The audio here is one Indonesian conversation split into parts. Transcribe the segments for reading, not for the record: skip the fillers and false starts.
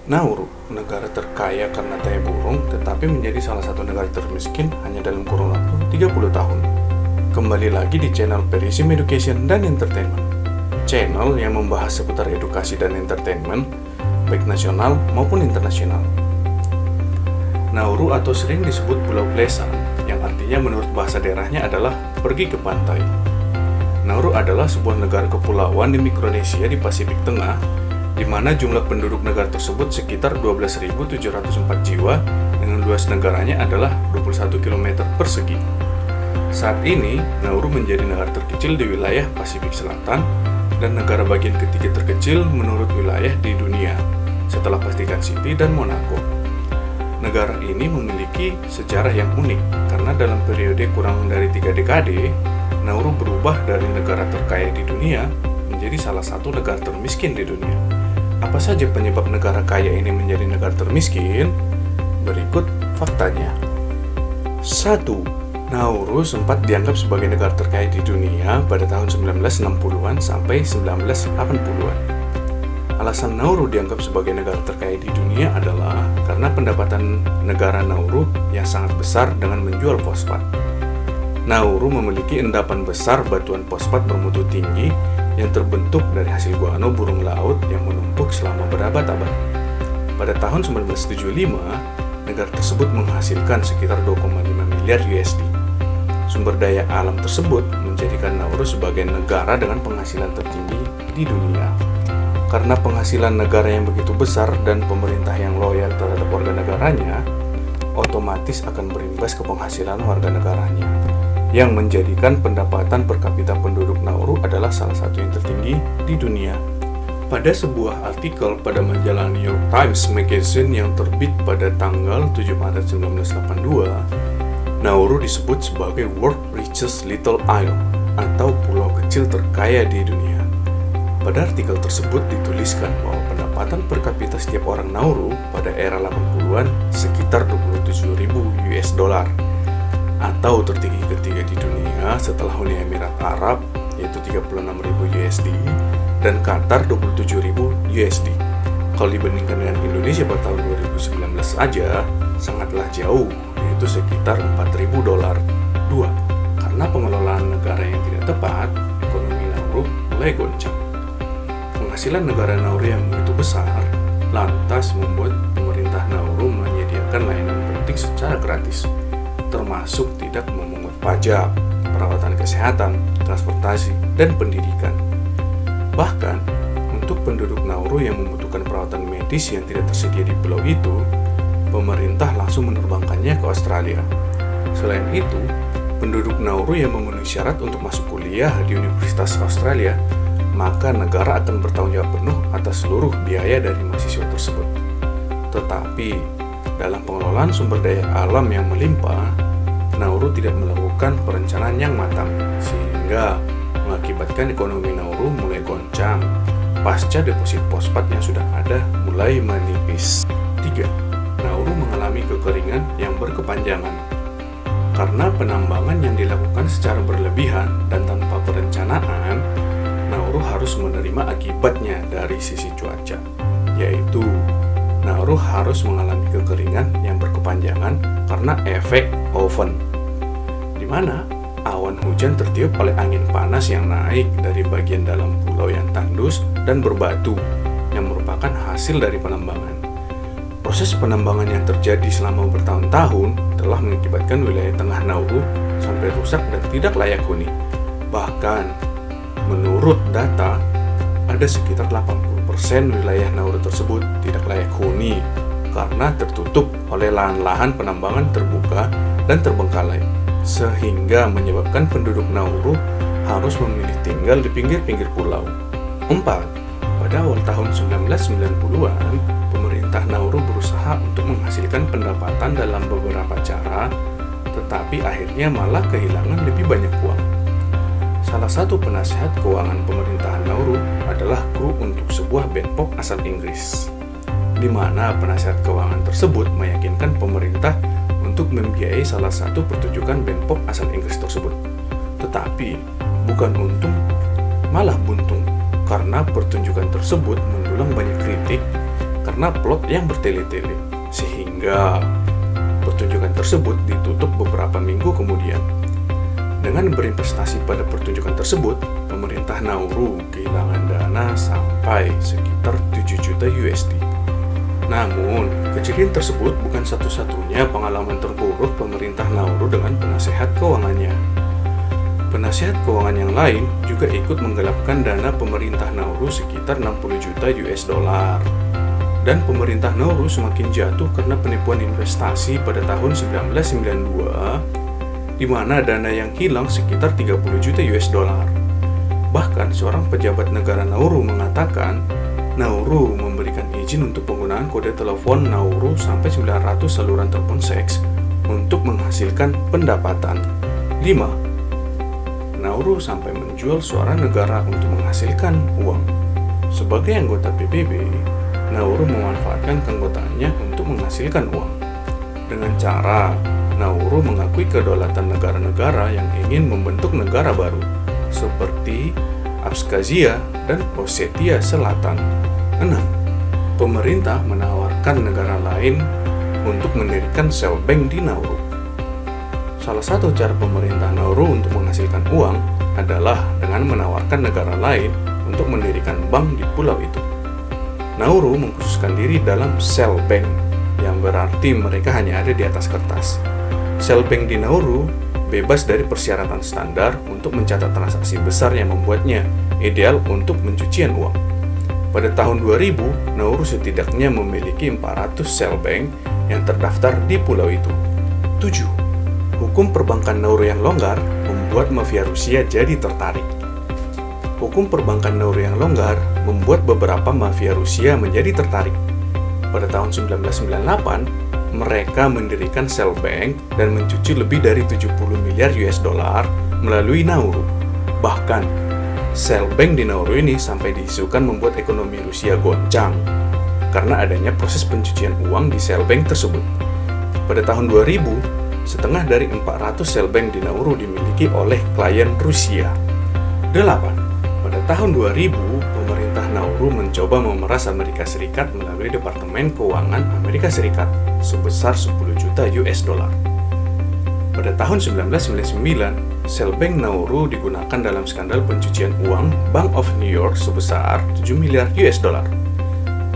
Nauru, negara terkaya karena daya burung, tetapi menjadi salah satu negara termiskin hanya dalam kurun waktu 30 tahun. Kembali lagi di channel Perisim Education dan Entertainment. Channel yang membahas seputar edukasi dan entertainment, baik nasional maupun internasional. Nauru atau sering disebut Pulau Pleasant, yang artinya menurut bahasa daerahnya adalah pergi ke pantai. Nauru adalah sebuah negara kepulauan di Mikronesia di Pasifik Tengah, di mana jumlah penduduk negara tersebut sekitar 12.704 jiwa dengan luas negaranya adalah 21 km persegi. Saat ini, Nauru menjadi negara terkecil di wilayah Pasifik Selatan dan negara bagian ketiga terkecil menurut wilayah di dunia, setelah Vatikan City dan Monaco. Negara ini memiliki sejarah yang unik karena dalam periode kurang dari 3 dekade, Nauru berubah dari negara terkaya di dunia menjadi salah satu negara termiskin di dunia. Apa saja penyebab negara kaya ini menjadi negara termiskin? Berikut faktanya. 1. Nauru sempat dianggap sebagai negara terkaya di dunia pada tahun 1960-an sampai 1980-an. Alasan Nauru dianggap sebagai negara terkaya di dunia adalah karena pendapatan negara Nauru yang sangat besar dengan menjual fosfat. Nauru memiliki endapan besar batuan fosfat bermutu tinggi yang terbentuk dari hasil guano burung laut yang menumpuk selama berabad-abad. Pada tahun 1975, negara tersebut menghasilkan sekitar 2,5 miliar USD. Sumber daya alam tersebut menjadikan Nauru sebagai negara dengan penghasilan tertinggi di dunia. Karena penghasilan negara yang begitu besar dan pemerintah yang loyal terhadap warga negaranya, otomatis akan berimbas ke penghasilan warga negaranya, yang menjadikan pendapatan per kapita penduduk Nauru adalah salah satu yang tertinggi di dunia. Pada sebuah artikel pada majalah New York Times Magazine yang terbit pada tanggal 7 Maret 1982, Nauru disebut sebagai World Richest Little Isle atau pulau kecil terkaya di dunia. Pada artikel tersebut dituliskan bahwa pendapatan per kapita setiap orang Nauru pada era 80-an sekitar 27.000 US dollar atau tertinggi ketiga di dunia setelah Uni Emirat Arab yaitu 36.000 USD dan Qatar 27.000 USD. Kalau dibandingkan dengan Indonesia pada tahun 2019 saja sangatlah jauh, yaitu sekitar 4.000 dolar. 2. Karena pengelolaan negara yang tidak tepat, ekonomi Nauru mulai goncang. Penghasilan negara Nauru yang begitu besar lantas membuat pemerintah Nauru menyediakan layanan penting secara gratis, termasuk tidak memungut pajak, perawatan kesehatan, transportasi, dan pendidikan. Bahkan, untuk penduduk Nauru yang membutuhkan perawatan medis yang tidak tersedia di pulau itu, pemerintah langsung menerbangkannya ke Australia. Selain itu, penduduk Nauru yang memenuhi syarat untuk masuk kuliah di Universitas Australia, maka negara akan bertanggung jawab penuh atas seluruh biaya dari mahasiswa tersebut. Tetapi, dalam pengelolaan sumber daya alam yang melimpah, Nauru tidak melakukan perencanaan yang matang, sehingga mengakibatkan ekonomi Nauru mulai goncang pasca deposit fosfat yang sudah ada mulai menipis. 3. Nauru mengalami kekeringan yang berkepanjangan. Karena penambangan yang dilakukan secara berlebihan dan tanpa perencanaan, Nauru harus menerima akibatnya dari sisi cuaca, yaitu Nauru harus mengalami kekeringan yang berkepanjangan karena efek oven, di mana awan hujan tertiup oleh angin panas yang naik dari bagian dalam pulau yang tandus dan berbatu, yang merupakan hasil dari penambangan. Proses penambangan yang terjadi selama bertahun-tahun telah mengakibatkan wilayah tengah Nauru sampai rusak dan tidak layak huni. Bahkan, menurut data, ada sekitar 80% wilayah Nauru tersebut tidak layak huni karena tertutup oleh lahan-lahan penambangan terbuka dan terbengkalai, sehingga menyebabkan penduduk Nauru harus memilih tinggal di pinggir-pinggir pulau. 4. Pada awal tahun 1990-an, pemerintah Nauru berusaha untuk menghasilkan pendapatan dalam beberapa cara, tetapi akhirnya malah kehilangan lebih banyak uang. Salah satu penasihat keuangan pemerintahan Nauru adalah kru untuk sebuah band pop asal Inggris, di mana penasihat keuangan tersebut meyakinkan pemerintah untuk membiayai salah satu pertunjukan band pop asal Inggris tersebut. Tetapi, bukan untung, malah buntung, karena pertunjukan tersebut mendulang banyak kritik karena karena plot yang bertele-tele, sehingga pertunjukan tersebut ditutup beberapa minggu kemudian. Dengan berinvestasi pada pertunjukan tersebut, pemerintah Nauru kehilangan dana sampai sekitar 7 juta USD. Namun, kejadian tersebut bukan satu-satunya pengalaman terburuk pemerintah Nauru dengan penasehat keuangannya. Penasehat keuangan yang lain juga ikut menggelapkan dana pemerintah Nauru sekitar 60 juta US dollar. Dan pemerintah Nauru semakin jatuh karena penipuan investasi pada tahun 1992, di mana dana yang hilang sekitar 30 juta US dollar. Bahkan seorang pejabat negara Nauru mengatakan, Nauru memberikan izin untuk penggunaan kode telepon Nauru sampai 900 saluran telepon seks untuk menghasilkan pendapatan. 5. Nauru sampai menjual suara negara untuk menghasilkan uang. Sebagai anggota PBB, Nauru memanfaatkan keanggotaannya untuk menghasilkan uang. Dengan cara Nauru mengakui kedaulatan negara-negara yang ingin membentuk negara baru, seperti Abkhazia dan Ossetia Selatan. 6. Pemerintah menawarkan negara lain untuk mendirikan sel bank di Nauru. Salah satu cara pemerintah Nauru untuk menghasilkan uang adalah dengan menawarkan negara lain untuk mendirikan bank di pulau itu. Nauru mengkhususkan diri dalam sel bank, yang berarti mereka hanya ada di atas kertas. Sel bank di Nauru bebas dari persyaratan standar untuk mencatat transaksi besar yang membuatnya ideal untuk pencucian uang. Pada tahun 2000, Nauru setidaknya memiliki 400 sel bank yang terdaftar di pulau itu. 7. Hukum perbankan Nauru yang longgar membuat mafia Rusia jadi tertarik. Hukum perbankan Nauru yang longgar membuat beberapa mafia Rusia menjadi tertarik. Pada tahun 1998, mereka mendirikan sel bank dan mencuci lebih dari 70 miliar US dollar melalui Nauru. Bahkan, sel bank di Nauru ini sampai diisukan membuat ekonomi Rusia goncang karena adanya proses pencucian uang di sel bank tersebut. Pada tahun 2000, setengah dari 400 sel bank di Nauru dimiliki oleh klien Rusia. 8. Pada tahun 2000, pemerintah Nauru mencoba memeras Amerika Serikat melalui Departemen Keuangan Amerika Serikat sebesar 10 juta US dollar. Pada tahun 1999, sel bank Nauru digunakan dalam skandal pencucian uang Bank of New York sebesar 7 miliar US dollar.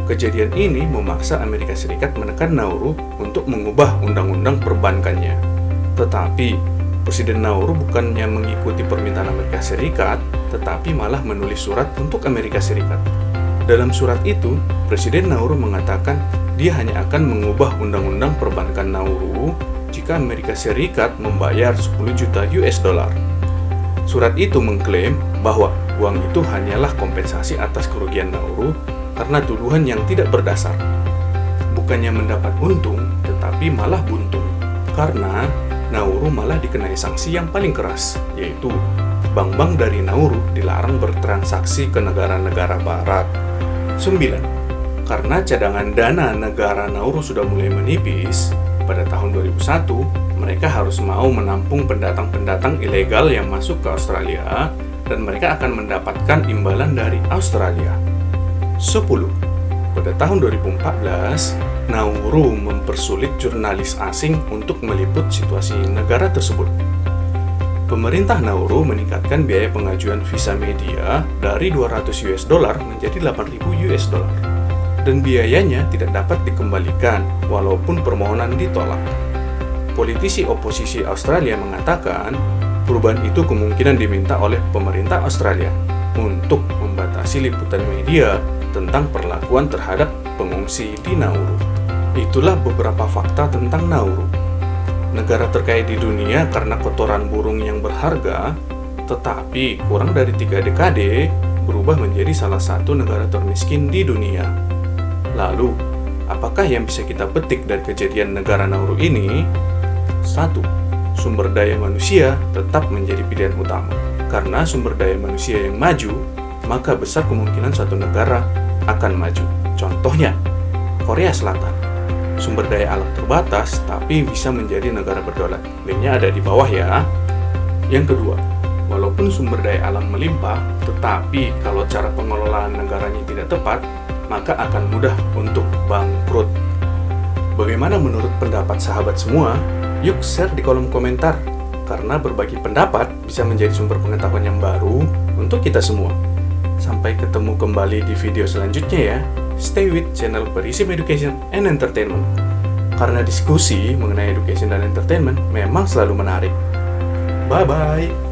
Kejadian ini memaksa Amerika Serikat menekan Nauru untuk mengubah undang-undang perbankannya. Tetapi, Presiden Nauru bukannya mengikuti permintaan Amerika Serikat, tetapi malah menulis surat untuk Amerika Serikat. Dalam surat itu, Presiden Nauru mengatakan dia hanya akan mengubah undang-undang perbankan Nauru jika Amerika Serikat membayar 10 juta US dollar. Surat itu mengklaim bahwa uang itu hanyalah kompensasi atas kerugian Nauru karena tuduhan yang tidak berdasar. Bukannya mendapat untung, tetapi malah buntung. Karena Nauru malah dikenai sanksi yang paling keras, yaitu bank-bank dari Nauru dilarang bertransaksi ke negara-negara barat. 9. Karena cadangan dana negara Nauru sudah mulai menipis, pada tahun 2001, mereka harus mau menampung pendatang-pendatang ilegal yang masuk ke Australia, dan mereka akan mendapatkan imbalan dari Australia. 10. Pada tahun 2014, Nauru mempersulit jurnalis asing untuk meliput situasi negara tersebut. Pemerintah Nauru meningkatkan biaya pengajuan visa media dari 200 US dollar menjadi 8.000 US dollar. Dan biayanya tidak dapat dikembalikan walaupun permohonan ditolak. Politisi oposisi Australia mengatakan perubahan itu kemungkinan diminta oleh pemerintah Australia untuk membatasi liputan media tentang perlakuan terhadap pengungsi di Nauru. Itulah beberapa fakta tentang Nauru. Negara terkaya di dunia karena kotoran burung yang berharga, tetapi kurang dari 3 dekade berubah menjadi salah satu negara termiskin di dunia. Lalu, apakah yang bisa kita petik dari kejadian negara Nauru ini? 1. Sumber daya manusia tetap menjadi pilihan utama. Karena sumber daya manusia yang maju, maka besar kemungkinan suatu negara akan maju. Contohnya, Korea Selatan. Sumber daya alam terbatas, tapi bisa menjadi negara berdaulat. Linknya ada di bawah ya. Yang kedua, walaupun sumber daya alam melimpah, tetapi kalau cara pengelolaan negaranya tidak tepat, maka akan mudah untuk bangkrut. Bagaimana menurut pendapat sahabat semua? Yuk share di kolom komentar, karena berbagi pendapat bisa menjadi sumber pengetahuan yang baru untuk kita semua. Sampai ketemu kembali di video selanjutnya ya. Stay with channel Perisim Education and Entertainment. Karena diskusi mengenai education dan entertainment memang selalu menarik. Bye-bye.